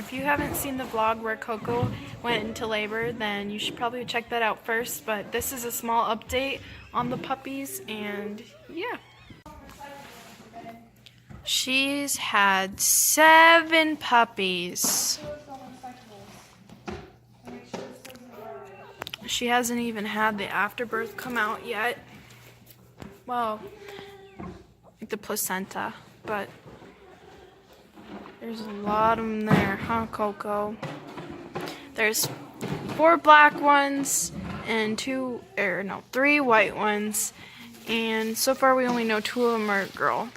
if you haven't seen the vlog where Coco went into labor, then you should probably check that out first. But this is a small update on the puppies, and yeah. She's had 7 puppies. She hasn't even had the afterbirth come out yet. Well, like the placenta, but there's a lot of them there, huh, Coco? There's 4 black ones and 3 white ones, and so far we only know 2 of them are a girl.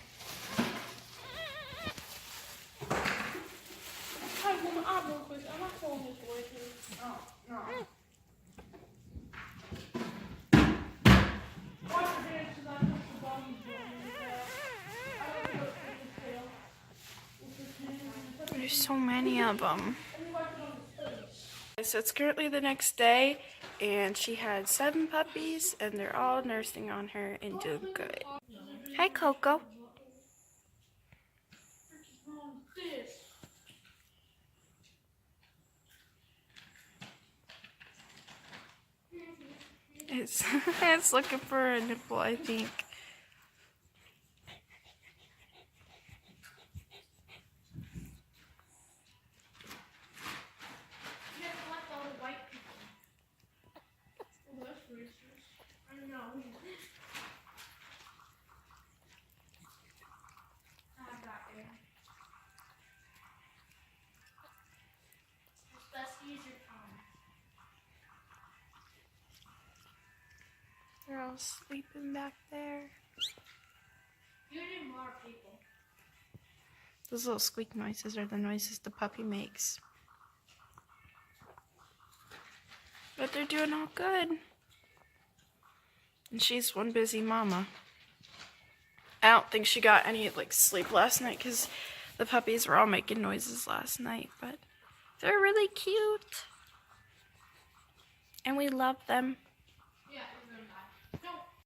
There's so many of them. So it's currently the next day, and she had 7 puppies, and they're all nursing on her and doing good. Hi, Coco. It's looking for a nipple, I think. They're all sleeping back there. You need more people. Those little squeak noises are the noises the puppy makes. But they're doing all good. And she's one busy mama. I don't think she got any sleep last night because the puppies were all making noises last night, but they're really cute. And we love them.